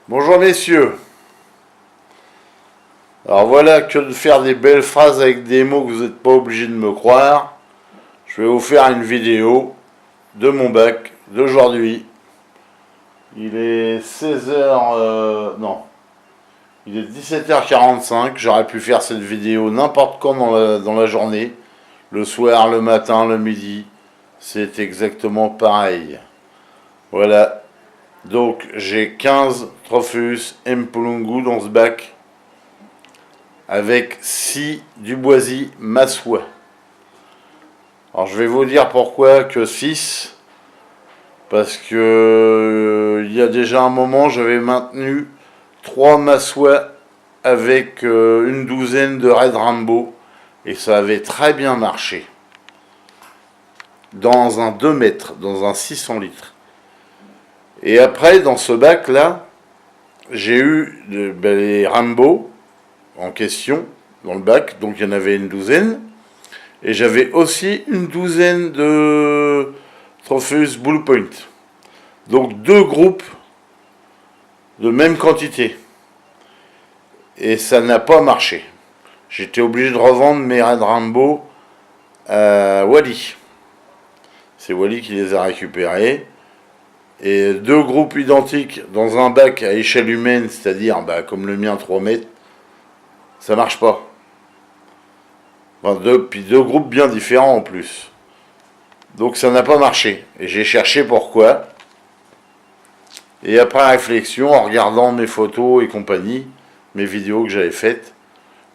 Bonjour messieurs. Alors voilà que de faire des belles phrases avec des mots que vous n'êtes pas obligés de me croire. Je vais vous faire une vidéo de mon bac d'aujourd'hui. Il est 16h... non. Il est 17h45. J'aurais pu faire cette vidéo n'importe quand dans la journée. Le soir, le matin, le midi. C'est exactement pareil. Voilà. Donc j'ai 15 Tropheus Mpulungu dans ce bac, avec 6 Duboisy Massois. Alors je vais vous dire pourquoi que 6, parce que il y a déjà un moment j'avais maintenu 3 Massois avec une douzaine de Red Rainbow, et ça avait très bien marché. Dans un 2 mètres, dans un 600 litres. Et après, dans ce bac-là, j'ai eu les Rainbow en question, dans le bac, donc il y en avait une douzaine. Et j'avais aussi une douzaine de Tropheus Bull Point. Donc 2 groupes de même quantité. Et ça n'a pas marché. J'étais obligé de revendre mes Red Rainbow à Wally. C'est Wally qui les a récupérés. Et 2 groupes identiques dans un bac à échelle humaine, c'est-à-dire comme le mien 3 mètres, ça marche pas. Enfin, puis 2 groupes bien différents en plus. Donc ça n'a pas marché. Et j'ai cherché pourquoi. Et après réflexion, en regardant mes photos et compagnie, mes vidéos que j'avais faites,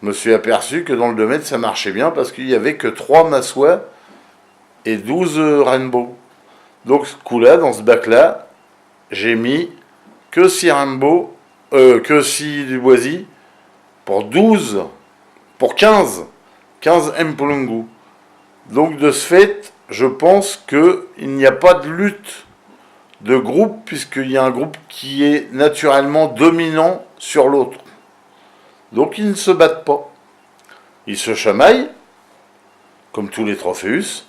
je me suis aperçu que dans le 2 mètres ça marchait bien parce qu'il n'y avait que 3 Massois et 12 Rainbow. Donc ce coup-là, dans ce bac-là, j'ai mis que 6 Rainbow, que 6 Duboisy pour 12, pour 15 Mpulungu. Donc de ce fait, je pense qu'il n'y a pas de lutte de groupe, puisqu'il y a un groupe qui est naturellement dominant sur l'autre. Donc ils ne se battent pas. Ils se chamaillent, comme tous les Tropheus,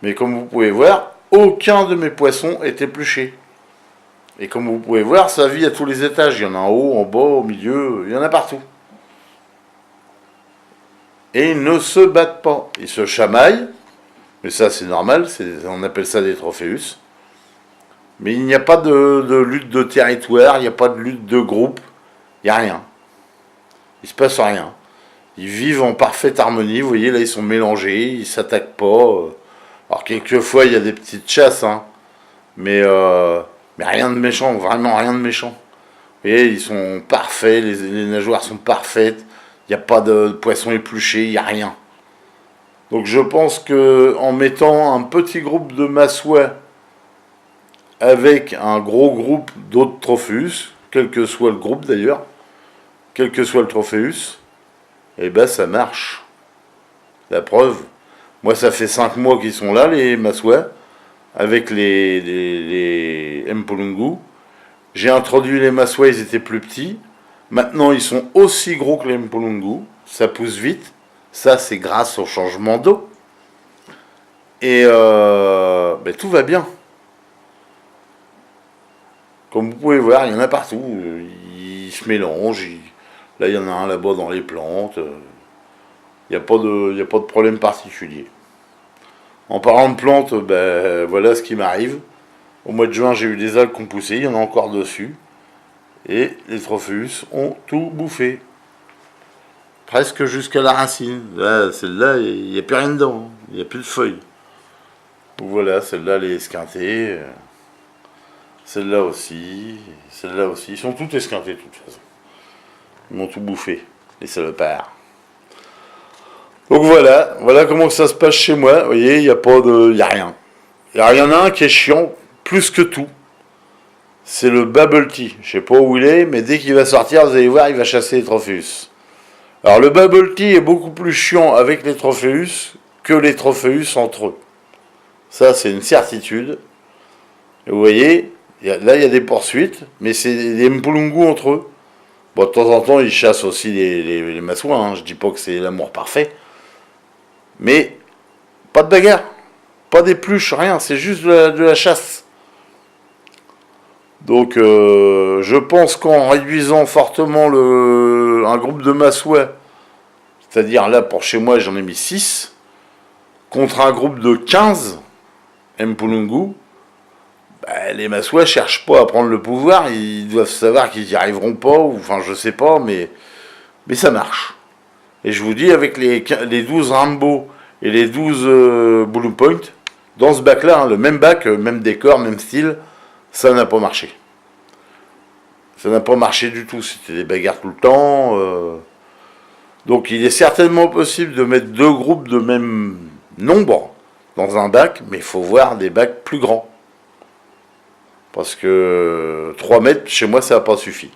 mais comme vous pouvez voir, aucun de mes poissons est épluché. Et comme vous pouvez voir, ça vit à tous les étages. Il y en a en haut, en bas, au milieu, il y en a partout. Et ils ne se battent pas. Ils se chamaillent, mais ça c'est normal, on appelle ça des Tropheus. Mais il n'y a pas de lutte de territoire, il n'y a pas de lutte de groupe, il n'y a rien. Il ne se passe rien. Ils vivent en parfaite harmonie, vous voyez, là ils sont mélangés, ils ne s'attaquent pas. Alors quelquefois il y a des petites chasses, hein, mais rien de méchant, vraiment rien de méchant. Vous voyez, ils sont parfaits, les nageoires sont parfaites, il n'y a pas de poisson épluché, il n'y a rien. Donc je pense qu'en mettant un petit groupe de Massois avec un gros groupe d'autres Tropheus, quel que soit le groupe d'ailleurs, quel que soit le Tropheus, et ça marche. La preuve, moi ça fait 5 mois qu'ils sont là, les Massois, avec les Mpulungu. J'ai introduit les Massois, ils étaient plus petits. Maintenant ils sont aussi gros que les Mpulungu, ça pousse vite. Ça c'est grâce au changement d'eau. Et tout va bien. Comme vous pouvez voir, il y en a partout. Ils se mélangent. Là, il y en a un là-bas dans les plantes. Il n'y a pas de problème particulier. En parlant de plantes, voilà ce qui m'arrive. Au mois de juin, j'ai eu des algues qui ont poussé. Il y en a encore dessus. Et les Tropheus ont tout bouffé. Presque jusqu'à la racine. Là, celle-là, il n'y a plus rien dedans. Il n'y a plus de feuilles. Donc voilà, celle-là, elle est esquintée. Celle-là aussi, celle-là aussi. Ils sont tous esquintés de toute façon. Ils m'ont tout bouffé, les salopards. Donc voilà comment ça se passe chez moi. Vous voyez, il n'y a pas de. Il n'y a rien. Il y en a un qui est chiant, plus que tout. C'est le Bubble Tea. Je ne sais pas où il est, mais dès qu'il va sortir, vous allez voir, il va chasser les Tropheus. Alors le Bubble Tea est beaucoup plus chiant avec les Tropheus que les Tropheus entre eux. Ça, c'est une certitude. Et vous voyez, là, il y a des poursuites, mais c'est des Mpulungu entre eux. Bon, de temps en temps, ils chassent aussi les Massois, hein. Je dis pas que c'est l'amour parfait. Mais, pas de bagarre. Pas d'épluche, rien. C'est juste de la chasse. Donc je pense qu'en réduisant fortement un groupe de Massoua, c'est-à-dire là pour chez moi j'en ai mis 6, contre un groupe de 15 Mpulungu, bah, les Massoua cherchent pas à prendre le pouvoir, ils doivent savoir qu'ils n'y arriveront pas, ou enfin je sais pas, mais ça marche. Et je vous dis, avec les 12 Rambo et les 12 Blue Point, dans ce bac-là, hein, le même bac, même décor, même style, ça n'a pas marché. Ça n'a pas marché du tout, c'était des bagarres tout le temps. Donc il est certainement possible de mettre 2 groupes de même nombre dans un bac, mais il faut voir des bacs plus grands. Parce que 3 mètres, chez moi, ça n'a pas suffi.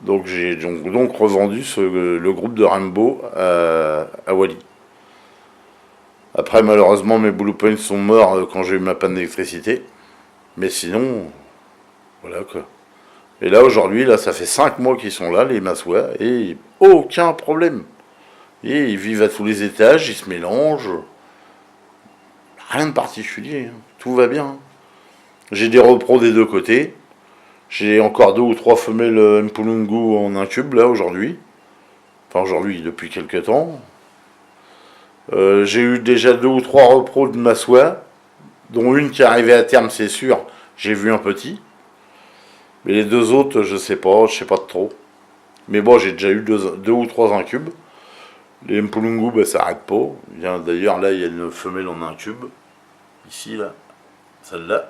Donc j'ai donc revendu le groupe de Rambo à Wally. Après, malheureusement, mes Blue Points sont morts quand j'ai eu ma panne d'électricité. Mais sinon, voilà quoi. Et là, aujourd'hui, là, ça fait 5 mois qu'ils sont là, les Massoua, et aucun problème. Et ils vivent à tous les étages, ils se mélangent. Rien de particulier, hein. Tout va bien. J'ai des repros des 2 côtés. J'ai encore 2 ou 3 femelles Mpulungu en incube, là, aujourd'hui. Enfin, aujourd'hui, depuis quelques temps. J'ai eu déjà 2 ou 3 repros de Massoua, dont une qui est arrivée à terme, c'est sûr. J'ai vu un petit. Mais les 2 autres, je sais pas trop. Mais bon, j'ai déjà eu 2 ou 3 incubes. Les Mpulungu, bah, ça arrête pas. D'ailleurs, là, il y a une femelle en incube. Ici, là. Celle-là.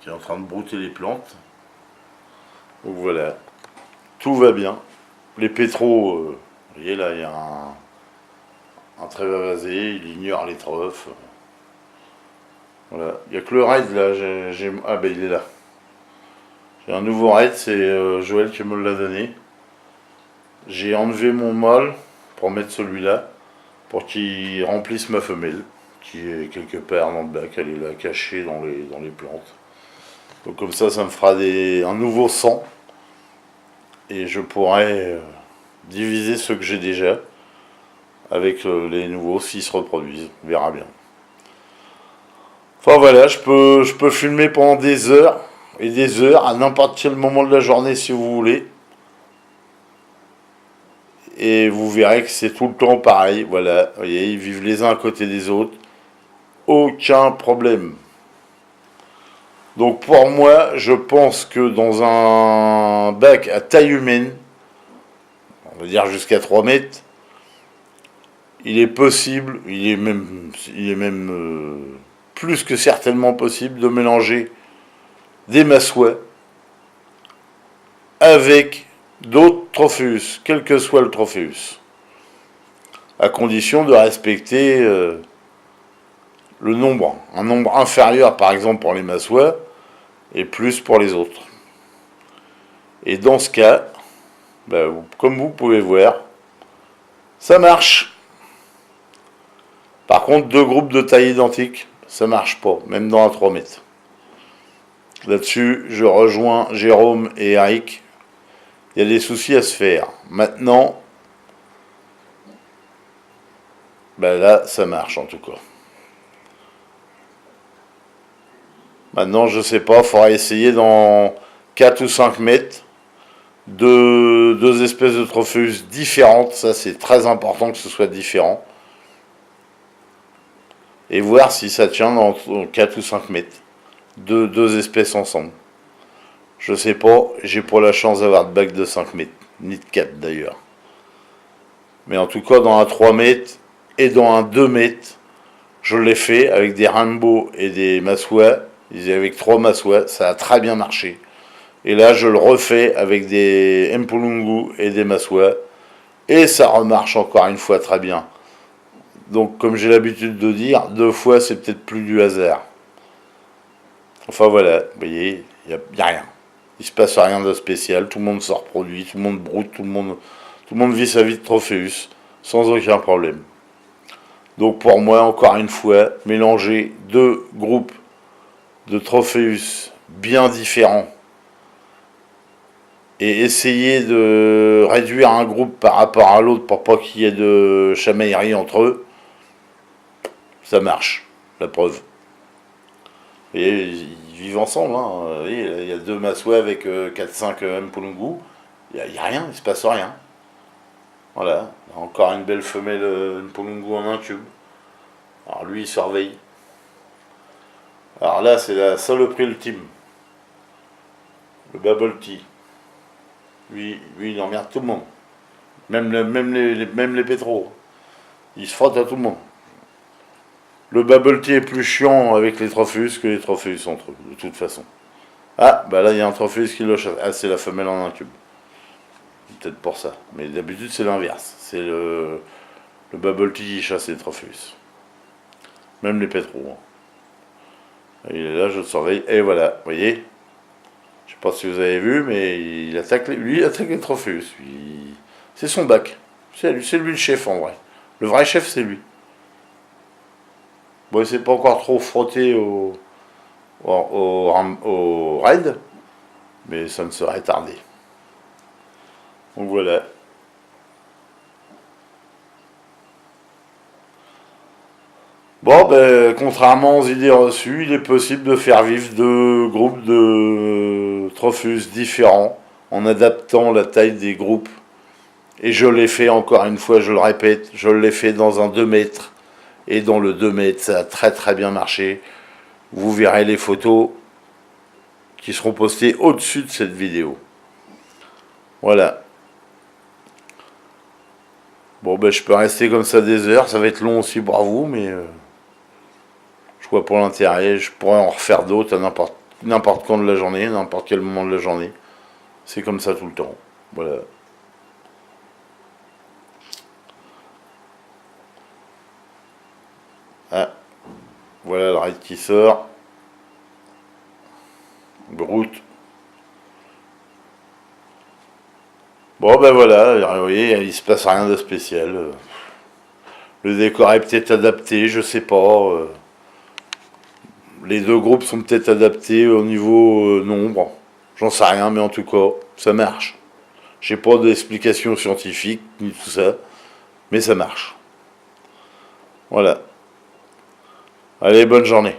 Qui est en train de brouter les plantes. Donc voilà. Tout va bien. Les pétros, vous voyez, là, il y a un trève à vaser. Il ignore les treufs. Voilà. Il n'y a que le raid, là. Ah, ben, il est là. J'ai un nouveau raid, c'est Joël qui me l'a donné. J'ai enlevé mon mâle pour mettre celui-là, pour qu'il remplisse ma femelle, qui est quelque part dans le bac, elle est là cachée dans les plantes. Donc comme ça me fera un nouveau sang, et je pourrai diviser ceux que j'ai déjà, avec les nouveaux, s'ils se reproduisent, on verra bien. Enfin voilà, je peux filmer pendant des heures, et des heures, à n'importe quel moment de la journée si vous voulez. Et vous verrez que c'est tout le temps pareil. Voilà, vous voyez, ils vivent les uns à côté des autres. Aucun problème. Donc pour moi, je pense que dans un bac à taille humaine, on va dire jusqu'à 3 mètres, il est possible, il est même plus que certainement possible de mélanger des Massoua avec d'autres Trophéus, quel que soit le Trophéus, à condition de respecter le nombre, un nombre inférieur par exemple pour les Massoua et plus pour les autres. Et dans ce cas, ben, comme vous pouvez voir, ça marche. Par contre, 2 groupes de taille identique, ça marche pas, même dans un 3 mètres. Là-dessus, je rejoins Jérôme et Eric. Il y a des soucis à se faire. Maintenant, ben là, ça marche en tout cas. Maintenant, je sais pas, il faudra essayer dans 4 ou 5 mètres deux espèces de Trophéus différentes. Ça, c'est très important que ce soit différent. Et voir si ça tient dans 4 ou 5 mètres. Deux espèces ensemble. Je sais pas, j'ai pas la chance d'avoir de bac de 5 mètres, ni de 4 d'ailleurs. Mais en tout cas, dans un 3 mètres et dans un 2 mètres, je l'ai fait avec des Rambo et des Massoua. Avec 3 Massoua, ça a très bien marché. Et là, je le refais avec des Mpulungu et des Massoua. Et ça remarche encore une fois très bien. Donc, comme j'ai l'habitude de dire, 2 fois, c'est peut-être plus du hasard. Enfin voilà, vous voyez, il n'y a rien. Il se passe rien de spécial, tout le monde se reproduit, tout le monde broute, tout le monde vit sa vie de Trophéus, sans aucun problème. Donc pour moi, encore une fois, mélanger 2 groupes de Trophéus bien différents et essayer de réduire un groupe par rapport à l'autre pour pas qu'il y ait de chamaillerie entre eux, ça marche, la preuve. Et ils vivent ensemble. Hein. Vous voyez, il y a 2 Massouais avec 4-5 Mpolungu. Il n'y a rien, il se passe rien. Voilà. Encore une belle femelle Mpolungu en incube. Alors lui, il surveille. Alors là, c'est la saloperie ultime. Le bubble tea. Lui, il emmerde tout le monde. Même les pétros. Il se frotte à tout le monde. Le bubble tea est plus chiant avec les Tropheus que les Tropheus entre eux, de toute façon. Ah, bah là, il y a un Tropheus qui le chasse. Ah, c'est la femelle en incube. Peut-être pour ça. Mais d'habitude, c'est l'inverse. C'est le bubble tea qui chasse les Tropheus. Même les pétros. Hein. Il est là, je le surveille. Et voilà, vous voyez. Je sais pas si vous avez vu, mais il attaque les Tropheus. C'est son bac. C'est lui le chef en vrai. Le vrai chef, c'est lui. Bon, il s'est pas encore trop frotté au raid, mais ça ne serait tardé. Donc voilà. Bon, ben, contrairement aux idées reçues, il est possible de faire vivre 2 groupes de Tropheus différents en adaptant la taille des groupes. Et je l'ai fait encore une fois, je le répète, je l'ai fait dans un 2 mètres. Et dans le 2 mètres, ça a très très bien marché. Vous verrez les photos qui seront postées au-dessus de cette vidéo. Voilà. Bon, ben, je peux rester comme ça des heures, ça va être long aussi pour vous, mais je vois pour l'intérêt. Je pourrais en refaire d'autres à n'importe quand de la journée, n'importe quel moment de la journée. C'est comme ça tout le temps. Voilà. Ah, voilà le raid qui sort. Brute. Bon ben voilà, vous voyez, il se passe rien de spécial. Le décor est peut-être adapté, je sais pas. Les 2 groupes sont peut-être adaptés au niveau nombre. J'en sais rien, mais en tout cas, ça marche. J'ai pas d'explication scientifique ni tout ça, mais ça marche. Voilà. Allez, bonne journée.